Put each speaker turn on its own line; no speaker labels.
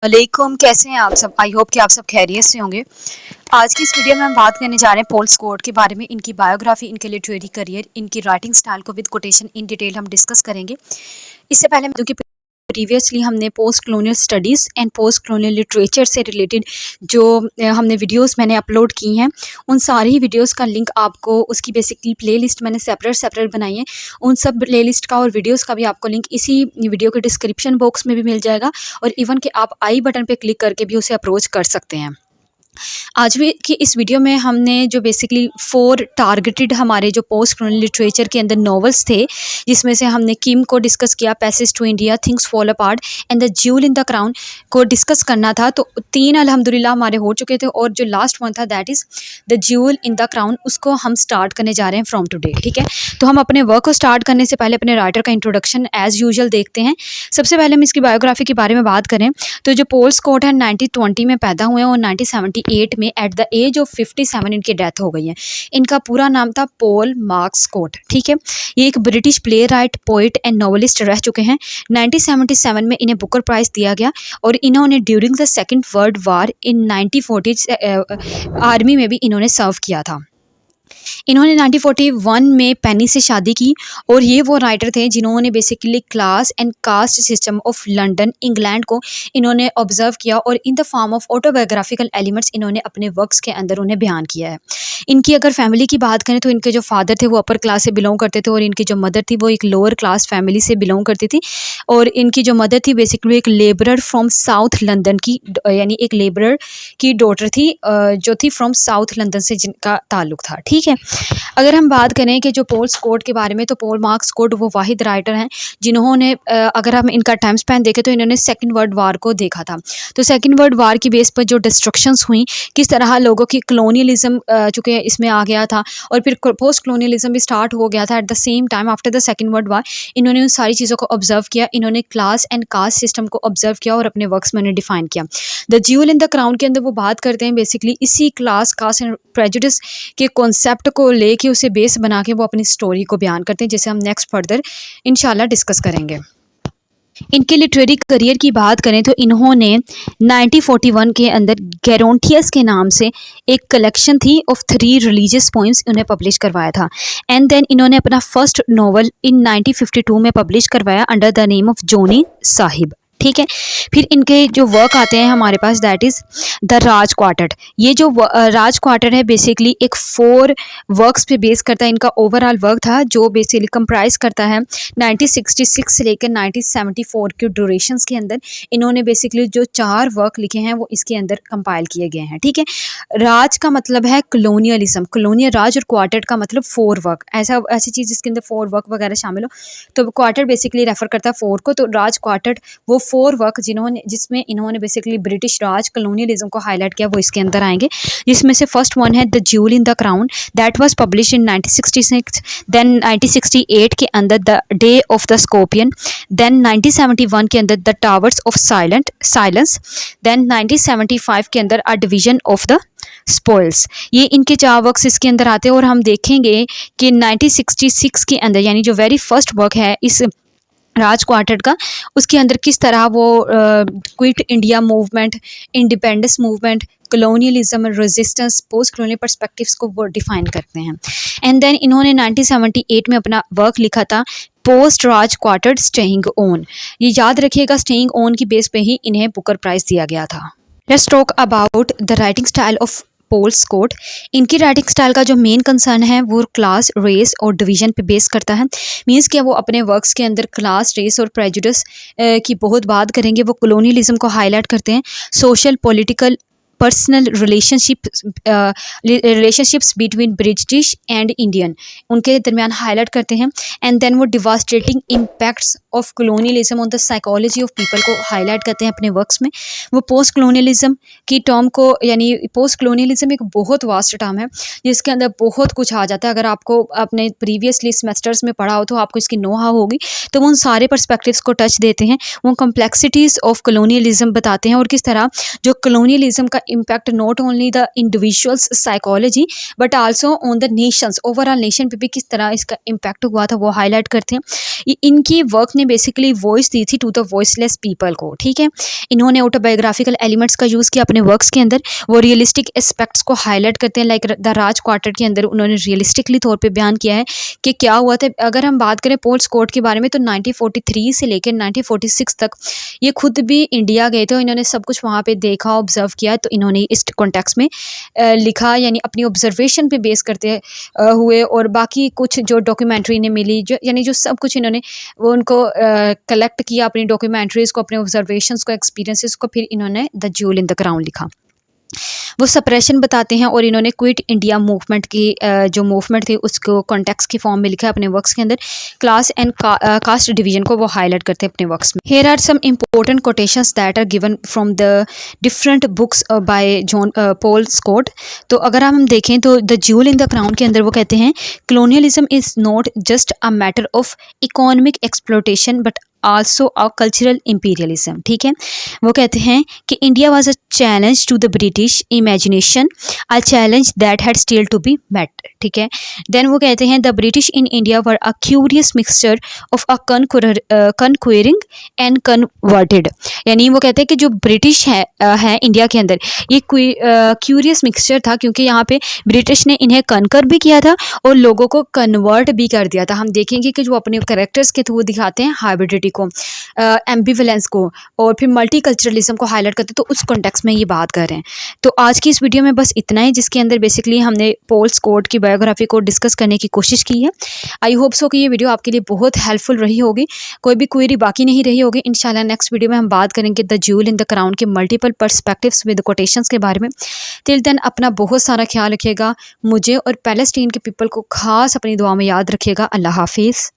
वालेकुम, कैसे हैं आप सब? आई होप कि आप सब खैरियत से होंगे। आज की इस वीडियो में हम बात करने जा रहे हैं पॉल स्कॉट के बारे में, इनकी बायोग्राफी, इनके लिटरेरी करियर, इनकी राइटिंग स्टाइल को विद कोटेशन इन डिटेल हम डिस्कस करेंगे। इससे पहले क्योंकि प्रीवियसली हमने post colonial studies and post colonial literature से रिलेटेड जो हमने वीडियोस मैंने अपलोड की हैं, उन सारी वीडियोस का लिंक आपको उसकी बेसिकली प्लेलिस्ट मैंने सेपरेट बनाई है। उन सब प्लेलिस्ट का और वीडियोस का भी आपको लिंक इसी वीडियो के डिस्क्रिप्शन बॉक्स में भी मिल जाएगा और इवन कि आप आई बटन पे क्लिक करके भी उसे अप्रोच कर सकते हैं। आज भी की इस वीडियो में हमने जो बेसिकली 4 टारगेटेड हमारे जो पोस्ट कॉलोनियल लिटरेचर के अंदर नॉवेल्स थे, जिसमें से हमने किम को डिस्कस किया, passage to India, things fall apart and the jewel in the crown को डिस्कस करना था। तो 3 अल्हम्दुलिल्लाह हमारे हो चुके थे और जो लास्ट वन था that is the jewel in the crown, उसको हम स्टार्ट करने जा रहे हैं फ्रॉम टुडे। ठीक है, तो हम अपने वर्क को स्टार्ट करने से पहले अपने राइटर का इंट्रोडक्शन एज़ यूजुअल देखते हैं। सबसे पहले हम इसकी बायोग्राफी के बारे में बात करें तो जो पॉल स्कॉट है 1920 में पैदा हुए हैं और 1978 में एट द एज ऑफ 57 इनकी डेथ हो गई है। इनका पूरा नाम था पॉल मार्क स्कॉट। ठीक है, ये एक British play right, poet and novelist रह चुके हैं। 1977 में इन्हें बुकर प्राइज़ दिया गया और इन्होंने during the second world war in 1940 army में भी इन्होंने सर्व किया था। इन्होंने 1941 में पेनी से शादी की और ये वो राइटर थे जिन्होंने basically class and caste system of London England को इन्होंने ऑब्जर्व किया और in the form of autobiographical elements इन्होंने अपने वर्क्स के अंदर उन्हें बयान किया है। इनकी अगर फैमिली की बात करें तो इनके जो फादर थे वो अपर क्लास से बिलोंग करते थे और इनकी जो मदर थी वो एक लोअर क्लास फैमिली से बिलोंग करती थी और इनकी जो मदर थी बेसिकली एक लेबरर फ्रॉम साउथ लंदन की, यानी एक लेबरर की डॉटर थी जो थी फ्रॉम साउथ लंदन से जिनका ताल्लुक था। ठीक है, अगर हम बात करें कि जो पॉल स्कॉट के बारे में तो पॉल मार्क स्कॉट वो वाहिद राइटर हैं जिन्होंने अगर हम इनका टाइम स्पैन देखें तो इन्होंने सेकंड वर्ल्ड वार को देखा था। तो सेकंड वर्ल्ड वार की बेस पर जो डिस्ट्रक्शंस हुई, किस तरह लोगों की कलोनियलिज्म चूँकि इसमें आ गया था और फिर पोस्ट कलोनियलिज्म भी स्टार्ट हो गया था at the same time after the second world war, इन्होंने उन सारी चीज़ों को ऑब्जर्व किया। इन्होंने क्लास एंड कास्ट सिस्टम को ऑब्जर्व किया और अपने वर्क्स में उन्हें डिफाइन किया। The jewel in the crown के अंदर वो बात करते हैं बेसिकली इसी क्लास कास्ट एंड प्रेजुडिस के कॉन्सेप्ट को लेके उसे बेस बना के वो अपनी स्टोरी को बयान करते हैं, जिसे हम नेक्स्ट फर्दर इंशाल्लाह डिस्कस करेंगे। इनके लिटरेरी करियर की बात करें तो इन्होंने 1941 के अंदर गेरोंटियस के नाम से एक कलेक्शन थी ऑफ 3 रिलीजियस पोइम्स उन्हें पब्लिश करवाया था एंड देन इन्होंने अपना फर्स्ट नॉवल इन 1952 में पब्लिश करवाया अंडर द नेम ऑफ जोनी साहिब। ठीक है, फिर इनके जो वर्क आते हैं हमारे पास that is the Raj Quartet. ये जो राज क्वार्टेट है बेसिकली एक 4 वर्क्स पे बेस करता है। इनका ओवरऑल वर्क था जो बेसिकली कंप्राइज करता है 1966 से लेकर 1974 के ड्यूरेशंस के अंदर इन्होंने बेसिकली जो 4 वर्क लिखे हैं वो इसके अंदर कंपाइल किए गए हैं। ठीक है, राज का मतलब है कलोनियलिज्म, कलोनियल राज, और क्वार्टेट का मतलब 4 वर्क, ऐसी चीज़ जिसके अंदर 4 वर्क वगैरह शामिल हो तो क्वार्टेट बेसिकली रेफर करता है 4 को। तो राज क्वार्टेट वो 4 वर्क जिसमें इन्होंने बेसिकली ब्रिटिश राज कलोनियलिज्म को हाईलाइट किया वो इसके अंदर आएंगे, जिसमें से फर्स्ट वन है the jewel in the crown that was publish in 1966, then 1968 के अंदर the day of the scorpion, then 1971 के अंदर the towers of silence, then 1975 के अंदर a division of the spoils. ये इनके 4 वर्क्स इसके अंदर आते हैं और हम देखेंगे कि 1966 के अंदर यानी जो वेरी फर्स्ट वर्क है इस राज क्वार्टेट का, उसके अंदर किस तरह वो quit India movement, independence movement, colonialism, resistance, post colonial perspectives को वो डिफाइन करते हैं। एंड देन इन्होंने 1978 में अपना वर्क लिखा था post Raj quartet staying on. ये याद रखिएगा, स्टेइंग ऑन की बेस पे ही इन्हें बुकर प्राइज़ दिया गया था। Let's talk about the writing style of Paul Scott. इनकी राइटिंग स्टाइल का जो मेन कंसर्न है वो क्लास, रेस और डिवीजन पे बेस करता है। मींस कि वो अपने वर्क्स के अंदर क्लास, रेस और प्रेजुडिस की बहुत बात करेंगे। वो कलोनियलिज्म को हाईलाइट करते हैं, social, political, personal relationships between British and Indian उनके दरमियान हाईलाइट करते हैं। एंड देन वो devastating impacts of colonialism on the psychology of people को हाईलाइट करते हैं अपने वर्क्स में। वो पोस्ट कलोनियलिज्म की टर्म को, यानी पोस्ट कलोनियलिज्म एक बहुत वास्ट टर्म है जिसके अंदर बहुत कुछ आ जाता है। अगर आपको अपने प्रीवियसली सेमेस्टर्स में पढ़ा हो तो आपको इसकी नोहा होगी। तो वो उन सारे पर्सपेक्टिव्स को टच देते हैं, वो कम्प्लेक्सिटीज़ ऑफ कलोनियलिज्म बताते हैं और किस तरह जो कलोनियलिज्म का impact not only the individuals psychology but also on the Nations, overall nation पे भी किस तरह इसका इम्पैक्ट हुआ था वो हाईलाइट करते हैं। इनकी वर्क ने बेसिकली वॉइस दी थी टू द वॉइसलेस पीपल को, ठीक है। इन्होंने ऑटोबायोग्राफिकल एलिमेंट्स का यूज़ किया अपने वर्क्स के अंदर, वो रियलिस्टिक एस्पेक्ट्स को हाईलाइट करते हैं। लाइक द राज क्वार्टर के अंदर उन्होंने रियलिस्टिकली तौर पे बयान किया है कि क्या हुआ था। अगर हम बात करें पोल स्कॉट के बारे में तो 1943 से लेकर 1946 तक ये खुद भी इंडिया गए थे और इन्होंने सब कुछ वहाँ पे देखा, ऑब्जर्व किया। तो इन्होंने इस कॉन्टेक्स्ट में लिखा, यानी अपनी ऑब्जर्वेशन पे बेस करते हुए, और बाकी कुछ जो डॉक्यूमेंट्री इन्हें मिली, जो यानी जो सब कुछ इन्होंने वो उनको कलेक्ट किया, अपनी डॉक्यूमेंट्रीज़ को, अपने ऑब्जर्वेशंस को, एक्सपीरियंसेस को, फिर इन्होंने the jewel in the crown लिखा। वो सप्रेशन बताते हैं और इन्होंने क्विट इंडिया मूवमेंट की जो मूवमेंट थी उसको कॉन्टेक्स्ट की फॉर्म में लिखा है अपने वर्क्स के अंदर। क्लास एंड कास्ट डिवीजन को वो हाईलाइट करते हैं अपने वर्क्स में। Here are some important quotations that are given from the different books by John Paul Scott. तो अगर हम देखें तो the jewel in the crown के अंदर वो कहते हैं, colonialism is not just a matter of economic exploitation but also a cultural imperialism, ठीक है। वो कहते हैं कि India was a challenge to the British imagination, a challenge that had still to be met, ठीक है। देन वो कहते हैं the British in India were a curious mixture of a conquering and converted, यानी वो कहते हैं कि जो ब्रिटिश है इंडिया के अंदर ये क्यूरियस मिक्सचर था, क्योंकि यहाँ पे ब्रिटिश ने इन्हें कनकर भी किया था और लोगों को कन्वर्ट भी कर दिया था। हम देखेंगे कि जो अपने कैरेक्टर्स के थ्रू दिखाते हैं हाइब्रिडिटी को, एम्बिवेलेंस को, और फिर मल्टीकल्चरलिज्म को हाईलाइट करते हैं। तो उस कॉन्टेक्स्ट में ये बात कर रहे हैं। तो आज की इस वीडियो में बस इतना ही, जिसके अंदर बेसिकली हमने पॉल स्कॉट की बायोग्राफी को डिस्कस करने की कोशिश की है। आई होप सो कि ये वीडियो आपके लिए बहुत हेल्पफुल रही होगी, कोई भी क्वेरी बाकी नहीं रही होगी। इंशाल्लाह नेक्स्ट वीडियो में हम बात करेंगे the jewel in the crown के मल्टीपल पर्सपेक्टिव्स विद कोटेशंस के बारे में। टिल देन अपना बहुत सारा ख्याल रखिएगा, मुझे और पैलेस्टीन के पीपल को खास अपनी दुआ में याद रखिएगा। अल्लाह हाफिज़।